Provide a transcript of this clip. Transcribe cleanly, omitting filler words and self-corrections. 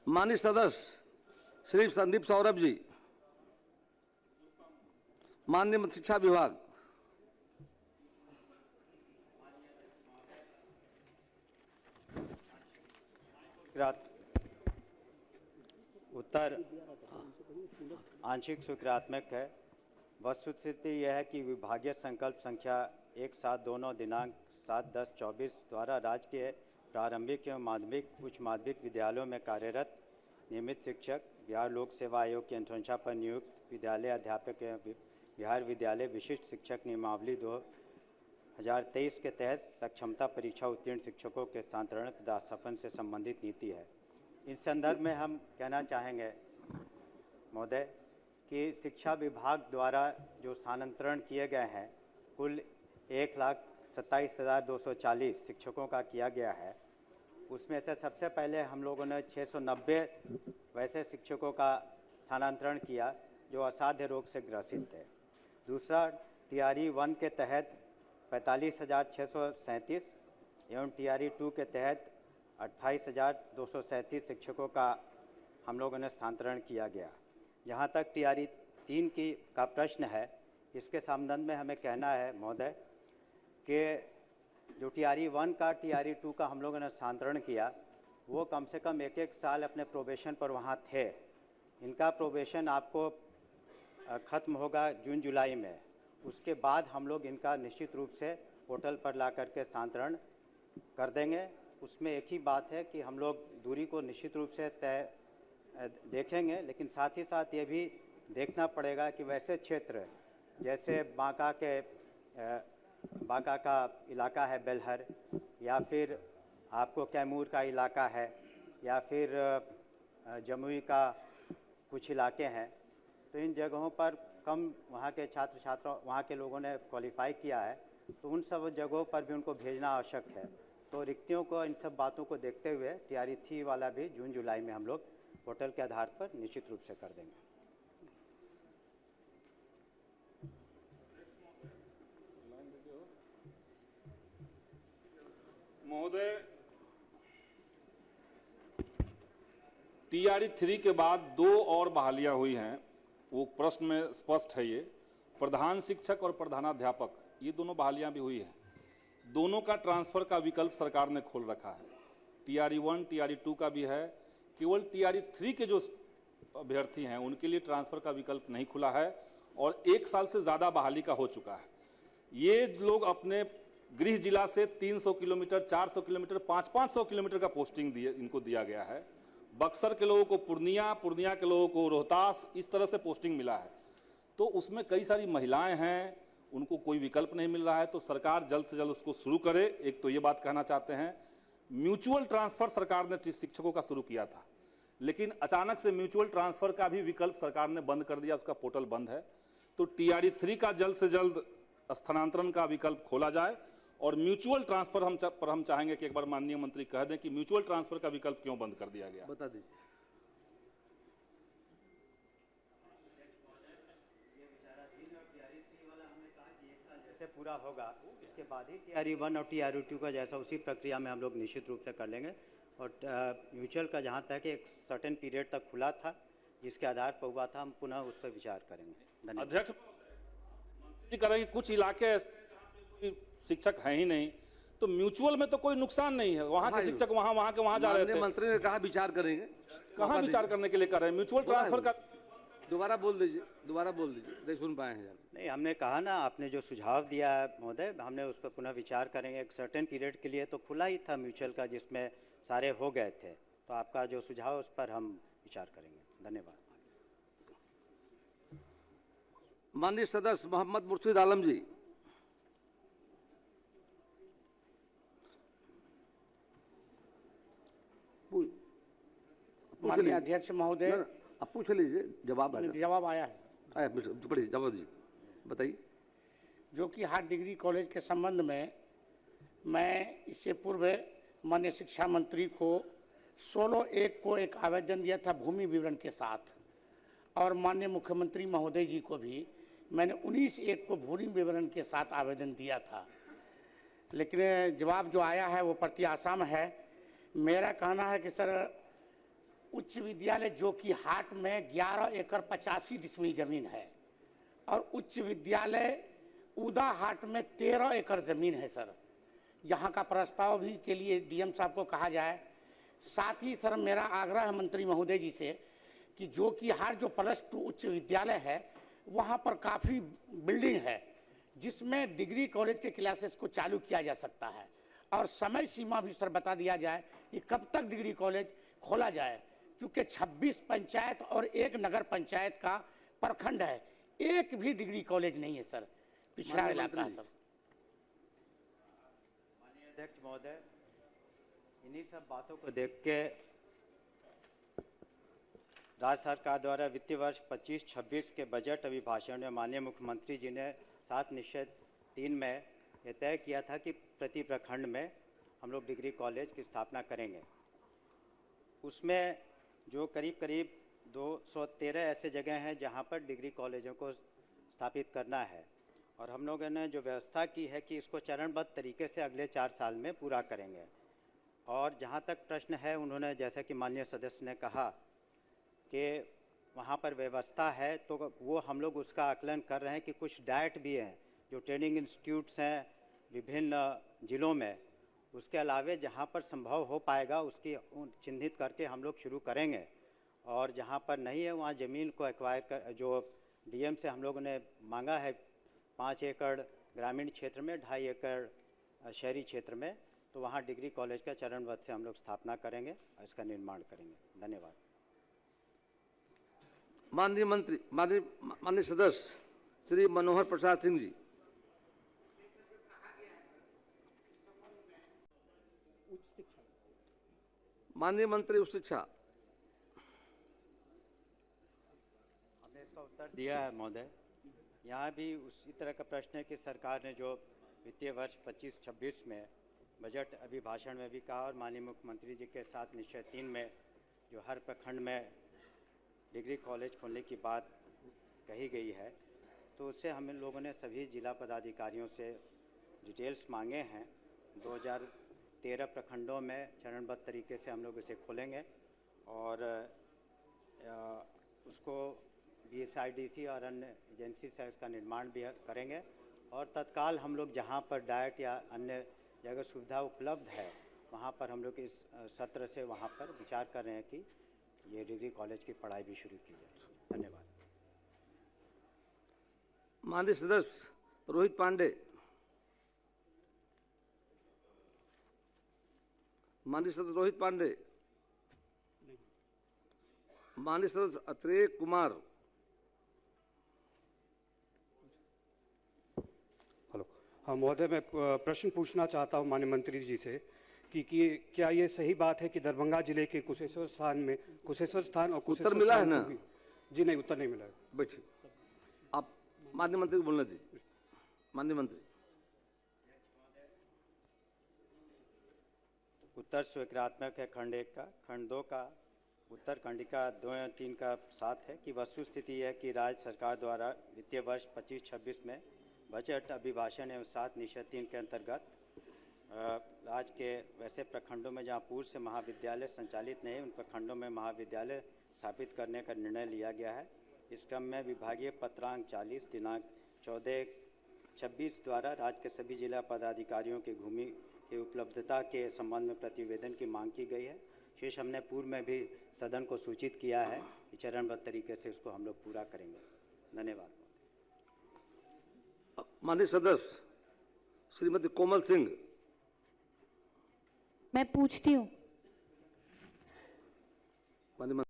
माननीय सदस्य श्री संदीप सौरभ जी, माननीय शिक्षा विभाग। उत्तर आंशिक स्वीकारात्मक है। वस्तुस्थिति यह है कि विभागीय संकल्प संख्या 1/7/2 दिनांक 7/10/24 द्वारा राज्य के प्रारंभिक एवं माध्यमिक उच्च माध्यमिक विद्यालयों में कार्यरत नियमित शिक्षक, बिहार लोक सेवा आयोग की अनुशंसा पर नियुक्त विद्यालय अध्यापक एवं बिहार विद्यालय विशिष्ट शिक्षक नियमावली 2023 के तहत सक्षमता परीक्षा उत्तीर्ण शिक्षकों के स्थानांतरण पदास्थापन से संबंधित नीति है। इस संदर्भ में हम कहना चाहेंगे महोदय कि शिक्षा विभाग द्वारा जो स्थानांतरण किए गए हैं कुल 1,27,240 शिक्षकों का किया गया है। उसमें से सबसे पहले हम लोगों ने 690 वैसे शिक्षकों का स्थानांतरण किया जो असाध्य रोग से ग्रसित थे। दूसरा, टीआरई 1 के तहत 45,637 एवं टीआरई 2 के तहत 28,237 शिक्षकों का हम लोगों ने स्थानांतरण किया गया। जहाँ तक टीआरई 3 का प्रश्न है, इसके संबंध में हमें कहना है महोदय कि जो टीआरई 1 का टीआरई 2 का हम लोगों ने स्थानांतरण किया, वो कम से कम एक साल अपने प्रोबेशन पर वहाँ थे। इनका प्रोबेशन आपको ख़त्म होगा जून जुलाई में। उसके बाद हम लोग इनका निश्चित रूप से पोर्टल पर ला करके स्थानांतरण कर देंगे। उसमें एक ही बात है कि हम लोग दूरी को निश्चित रूप से तय देखेंगे, लेकिन साथ ही साथ ये भी देखना पड़ेगा कि वैसे क्षेत्र जैसे बांका का इलाका है बेलहर, या फिर आपको कैमूर का इलाका है, या फिर जमुई का कुछ इलाके हैं, तो इन जगहों पर कम वहाँ के छात्र छात्रा वहाँ के लोगों ने क्वालिफाई किया है, तो उन सब जगहों पर भी उनको भेजना आवश्यक है। तो रिक्तियों को, इन सब बातों को देखते हुए टीआरई 3 वाला भी जून जुलाई में हम लोग पोर्टल के आधार पर निश्चित रूप से कर देंगे। महोदय, टीआरई 3 के बाद 2 और बहालियां हुई हैं, वो प्रश्न में स्पष्ट है। ये प्रधान शिक्षक और प्रधानाध्यापक, ये दोनों बहालियां भी हुई हैं। दोनों का ट्रांसफर का विकल्प सरकार ने खोल रखा है। टीआरई 1 टीआरई 2 का भी है। केवल टीआरई 3 के जो अभ्यर्थी हैं उनके लिए ट्रांसफर का विकल्प नहीं खुला है और 1 साल से ज़्यादा बहाली का हो चुका है। ये लोग अपने गृह जिला से 300 किलोमीटर, 400 किलोमीटर, 500 किलोमीटर का पोस्टिंग इनको दिया गया है। बक्सर के लोगों को पूर्णिया के लोगों को रोहतास, इस तरह से पोस्टिंग मिला है। तो उसमें कई सारी महिलाएं हैं, उनको कोई विकल्प नहीं मिल रहा है। तो सरकार जल्द से जल्द उसको शुरू करे। एक तो ये बात कहना चाहते हैं। म्यूचुअल ट्रांसफर सरकार ने शिक्षकों का शुरू किया था, लेकिन अचानक से म्यूचुअल ट्रांसफर का भी विकल्प सरकार ने बंद कर दिया, उसका पोर्टल बंद है। तो टीआरई 3 का जल्द से जल्द स्थानांतरण का विकल्प खोला जाए और म्यूचुअल ट्रांसफर हम चाहेंगे कि एक बार माननीय मंत्री कह दें कि म्यूचुअल ट्रांसफर का विकल्प क्यों बंद कर दिया गया, बता दीजिए। जैसे पूरा होगा इसके बाद ही टीआरई 1 और टीआरई 2 का जैसा उसी प्रक्रिया में हम लोग निश्चित रूप से कर लेंगे। और म्यूचुअल का जहाँ तक एक सर्टेन पीरियड तक खुला था, जिसके आधार पर हुआ था, हम पुनः उस पर विचार करेंगे। धन्यवाद। अध्यक्ष करेंगे, कुछ इलाके ऐसे शिक्षक हैं ही नहीं, तो म्यूचुअल में तो कोई नुकसान नहीं है। वहाँ के शिक्षक वहाँ के वहाँ जा रहे थे। मंत्री ने कहा विचार करेंगे, कहाँ विचार करने के लिए कर रहे हैं? म्यूचुअल ट्रांसफर का दोबारा बोल दीजिए, नहीं सुन पाए हैं। नहीं, हमने कहा ना, आपने जो सुझाव दिया है महोदय, हमने उस पर पुनः विचार करेंगे। एक सर्टेन पीरियड के लिए तो खुला ही था म्यूचुअल का, जिसमें सारे हो गए थे। तो आपका जो सुझाव उस पर हम विचार करेंगे। धन्यवाद। माननीय सदस्य मोहम्मद मुर्शिद आलम जी। माननीय अध्यक्ष महोदय, अब पूछ लीजिए, जवाब आया है। जवाब दीजिए, बताइए। जो कि हाट डिग्री कॉलेज के संबंध में मैं इससे पूर्व माननीय शिक्षा मंत्री को 16/1 को एक आवेदन दिया था भूमि विवरण के साथ, और माननीय मुख्यमंत्री महोदय जी को भी मैंने 19/1 को भूमि विवरण के साथ आवेदन दिया था। लेकिन जवाब जो आया है वो प्रति आसाम है। मेरा कहना है कि सर, उच्च विद्यालय जो कि हाट में 11 एकड़ 85 डिसमिल जमीन है और उच्च विद्यालय उदा हाट में 13 एकड़ जमीन है सर। यहाँ का प्रस्ताव भी के लिए डीएम साहब को कहा जाए। साथ ही सर मेरा आग्रह है मंत्री महोदय जी से कि जो कि हाट जो +2 उच्च विद्यालय है वहाँ पर काफ़ी बिल्डिंग है जिसमें डिग्री कॉलेज के क्लासेस को चालू किया जा सकता है और समय सीमा भी सर बता दिया जाए कि कब तक डिग्री कॉलेज खोला जाए, क्योंकि 26 पंचायत और 1 नगर पंचायत का प्रखंड है, एक भी डिग्री कॉलेज नहीं है सर, पिछड़ा इलाका है सर। माननीय अध्यक्ष महोदय, इन्हीं सब बातों को देख के राज्य सरकार द्वारा वित्तीय वर्ष 25-26 के बजट अभिभाषण में माननीय मुख्यमंत्री जी ने 7 निश्चय 3 में यह तय किया था कि प्रति प्रखंड में हम लोग डिग्री कॉलेज की स्थापना करेंगे। उसमें जो करीब करीब 213 ऐसे जगह हैं जहां पर डिग्री कॉलेजों को स्थापित करना है और हम लोगों ने जो व्यवस्था की है कि इसको चरणबद्ध तरीके से अगले 4 साल में पूरा करेंगे। और जहां तक प्रश्न है, उन्होंने जैसा कि माननीय सदस्य ने कहा कि वहाँ पर व्यवस्था है, तो वो हम लोग उसका आकलन कर रहे हैं कि कुछ डाइट भी हैं जो ट्रेनिंग इंस्टीट्यूट्स हैं विभिन्न ज़िलों में, उसके अलावे जहाँ पर संभव हो पाएगा उसकी चिन्हित करके हम लोग शुरू करेंगे। और जहाँ पर नहीं है वहाँ ज़मीन को एक्वायर कर, जो डीएम से हम लोगों ने मांगा है 5 एकड़ ग्रामीण क्षेत्र में, 2.5 एकड़ शहरी क्षेत्र में, तो वहाँ डिग्री कॉलेज का चरणबद्ध से हम लोग स्थापना करेंगे और इसका निर्माण करेंगे। धन्यवाद। माननीय मंत्री, माननीय सदस्य श्री मनोहर प्रसाद सिंह जी। माननीय मंत्री उच्च शिक्षा। हमने इसका उत्तर दिया है महोदय। यहाँ भी उसी तरह का प्रश्न है कि सरकार ने जो वित्तीय वर्ष 25-26 में बजट अभिभाषण में भी कहा और माननीय मुख्यमंत्री जी के 7 निश्चय 3 में जो हर प्रखंड में डिग्री कॉलेज खोलने की बात कही गई है, तो उससे हम लोगों ने सभी जिला पदाधिकारियों से डिटेल्स मांगे हैं। 2013 प्रखंडों में चरणबद्ध तरीके से हम लोग इसे खोलेंगे और उसको BSIDC और अन्य एजेंसी से इसका निर्माण भी करेंगे और तत्काल हम लोग जहाँ पर डाइट या अन्य जगह सुविधा उपलब्ध है वहाँ पर हम लोग इस सत्र से वहाँ पर विचार कर रहे हैं कि ये डिग्री कॉलेज की पढ़ाई भी शुरू की जाए। धन्यवाद। माननीय सदस्य रोहित पांडे। माननीय सदस्य रोहित पांडे। माननीय सदस्य अत्रेय कुमार। हेलो, हाँ महोदय, मैं प्रश्न पूछना चाहता हूँ माननीय मंत्री जी से कि क्या ये सही बात है कि दरभंगा जिले के कुशेश्वर स्थान और उत्तर मिला है ना? जी नहीं, उत्तर नहीं मिला है। बैठिए, आप माननीय मंत्री को बोलने दीजिए। माननीय मंत्री। उत्तर स्वीकारात्मक है खंड 1 का। खंड 2 का उत्तर खंडिका 2 या 3 का 7 है कि वस्तु स्थिति है कि राज्य सरकार द्वारा वित्तीय वर्ष 25-26 में बजट अभिभाषण एवं 7 निश्चय 3 के अंतर्गत राज्य के वैसे प्रखंडों में जहां पूर्व से महाविद्यालय संचालित नहीं, उन प्रखंडों में महाविद्यालय स्थापित करने का निर्णय लिया गया है। इस क्रम में विभागीय पत्रांक 40 दिनांक 14/26 द्वारा राज्य के सभी जिला पदाधिकारियों की भूमि की उपलब्धता के संबंध में प्रतिवेदन की मांग की गई है। शेष हमने पूर्व में भी सदन को सूचित किया है कि चरणबद्ध तरीके से इसको हम लोग पूरा करेंगे। धन्यवाद। माननीय सदस्य श्रीमती कोमल सिंह। मैं पूछती हूँ। माननीय